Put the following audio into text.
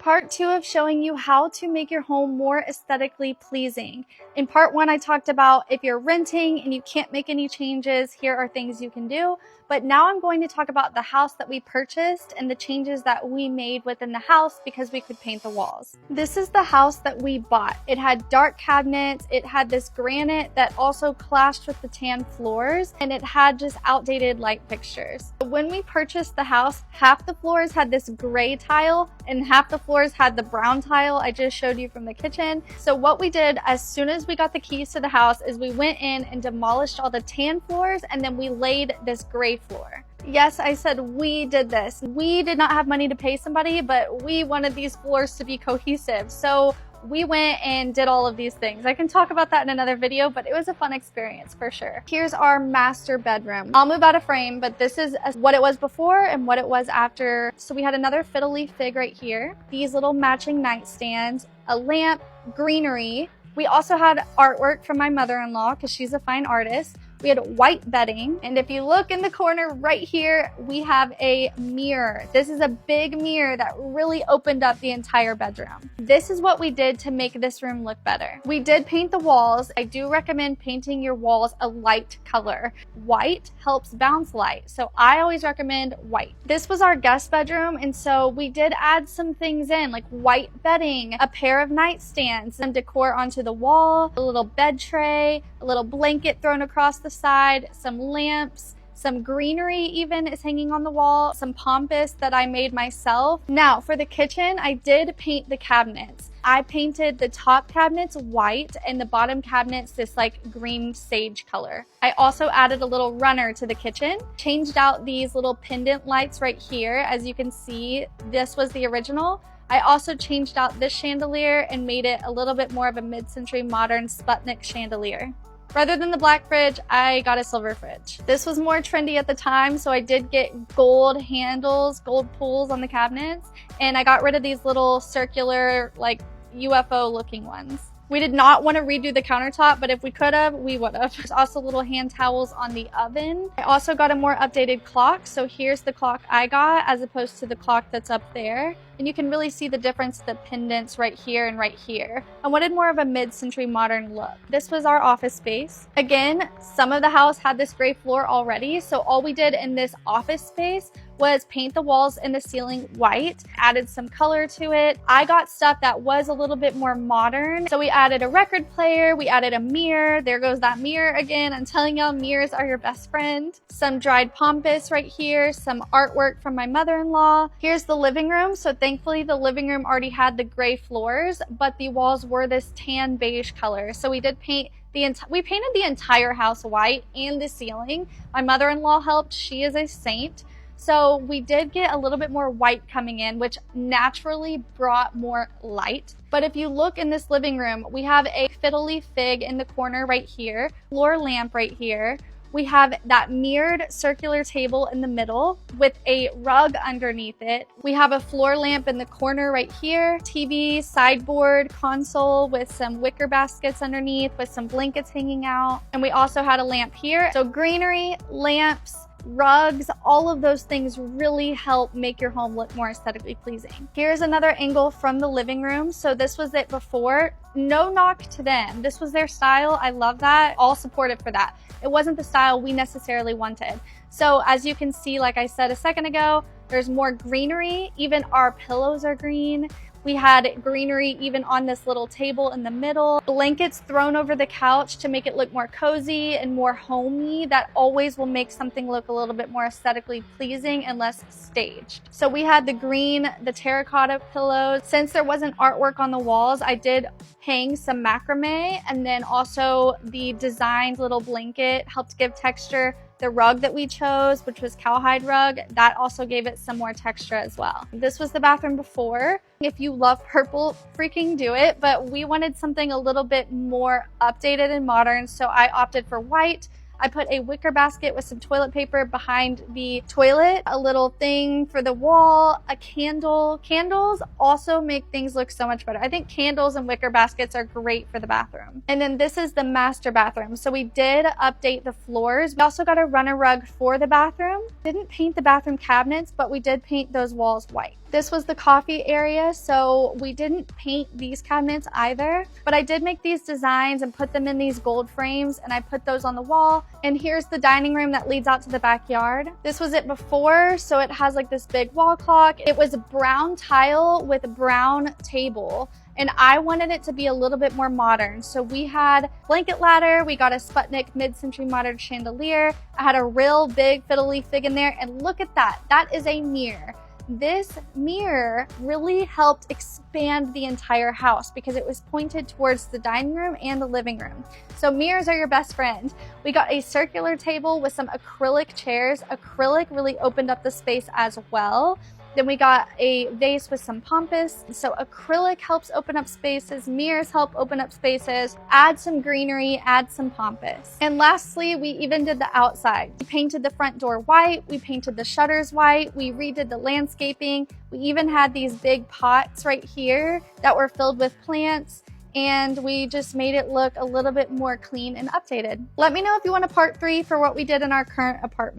Part 2 of showing you how to make your home more aesthetically pleasing. In part 1, I talked about if you're renting and you can't make any changes, here are things you can do. But now I'm going to talk about the house that we purchased and the changes that we made within the house because we could paint the walls. This is the house that we bought. It had dark cabinets, it had this granite that also clashed with the tan floors, and it had just outdated light fixtures. When we purchased the house, half the floors had this gray tile and half the floors had the brown tile I just showed you from the kitchen. So what we did as soon as we got the keys to the house is we went in and demolished all the tan floors, and then we laid this gray floor. Yes, I said we did this. We did not have money to pay somebody, but we wanted these floors to be cohesive. So we went and did all of these things. I can talk about that in another video, but it was a fun experience for sure. Here's our master bedroom. I'll move out of frame, but this is what it was before and what it was after. So we had another fiddle leaf fig right here, these little matching nightstands, a lamp, greenery. We also had artwork from my mother-in-law because she's a fine artist. We had white bedding, and if you look in the corner right here, we have a mirror. This is a big mirror that really opened up the entire bedroom. This is what we did to make this room look better. We did paint the walls. I do recommend painting your walls a light color. White helps bounce light, so I always recommend white. This was our guest bedroom, and so we did add some things in, like white bedding, a pair of nightstands, some decor onto the wall, a little bed tray, a little blanket thrown across the side, some lamps, some greenery even is hanging on the wall, some pampas that I made myself. Now for the kitchen, I did paint the cabinets. I painted the top cabinets white and the bottom cabinets this like green sage color. I also added a little runner to the kitchen, changed out these little pendant lights right here. As you can see, this was the original. I also changed out this chandelier and made it a little bit more of a mid-century modern Sputnik chandelier. Rather than the black fridge, I got a silver fridge. This was more trendy at the time, so I did get gold handles, gold pulls on the cabinets, and I got rid of these little circular, like UFO looking ones. We did not want to redo the countertop, but if we could have, we would have. There's also little hand towels on the oven. I also got a more updated clock, so here's the clock I got as opposed to the clock that's up there. And you can really see the difference, the pendants right here and right here. I wanted more of a mid-century modern look. This was our office space. Again, some of the house had this gray floor already, so all we did in this office space was paint the walls and the ceiling white, added some color to it. I got stuff that was a little bit more modern. So we added a record player, we added a mirror. There goes that mirror again. I'm telling y'all, mirrors are your best friend. Some dried pampas right here, some artwork from my mother-in-law. Here's the living room. So thankfully the living room already had the gray floors, but the walls were this tan beige color. So we did paint we painted the entire house white and the ceiling. My mother-in-law helped, she is a saint. So we did get a little bit more white coming in, which naturally brought more light. But if you look in this living room, we have a fiddle leaf fig in the corner right here, floor lamp right here. We have that mirrored circular table in the middle with a rug underneath it. We have a floor lamp in the corner right here, TV, sideboard, console with some wicker baskets underneath with some blankets hanging out. And we also had a lamp here. So greenery, lamps, rugs, all of those things really help make your home look more aesthetically pleasing. Here's another angle from the living room. So this was it before. No knock to them. This was their style. I love that. All supportive for that. It wasn't the style we necessarily wanted. So as you can see, like I said a second ago, there's more greenery. Even our pillows are green. We had greenery even on this little table in the middle. Blankets thrown over the couch to make it look more cozy and more homey. That always will make something look a little bit more aesthetically pleasing and less staged. So we had the green, the terracotta pillows. Since there wasn't artwork on the walls, I did hang some macrame, and then also the designed little blanket helped give texture. The rug that we chose, which was cowhide rug, that also gave it some more texture as well. This was the bathroom before. If you love purple, freaking do it, but we wanted something a little bit more updated and modern, so I opted for white. I put a wicker basket with some toilet paper behind the toilet, a little thing for the wall, a candle. Candles also make things look so much better. I think candles and wicker baskets are great for the bathroom. And then this is the master bathroom. So we did update the floors. We also got a runner rug for the bathroom. Didn't paint the bathroom cabinets, but we did paint those walls white. This was the coffee area, so we didn't paint these cabinets either, but I did make these designs and put them in these gold frames, and I put those on the wall. And here's the dining room that leads out to the backyard. This was it before, so it has like this big wall clock. It was brown tile with a brown table, and I wanted it to be a little bit more modern. So we had blanket ladder, we got a Sputnik mid-century modern chandelier. I had a real big fiddle leaf fig in there, and look at that. That is a mirror. This mirror really helped expand the entire house because it was pointed towards the dining room and the living room. So mirrors are your best friend. We got a circular table with some acrylic chairs. Acrylic really opened up the space as well. Then we got a vase with some pampas. So acrylic helps open up spaces, mirrors help open up spaces, add some greenery, add some pampas. And lastly, we even did the outside. We painted the front door white, we painted the shutters white, we redid the landscaping. We even had these big pots right here that were filled with plants, and we just made it look a little bit more clean and updated. Let me know if you want a part 3 for what we did in our current apartment.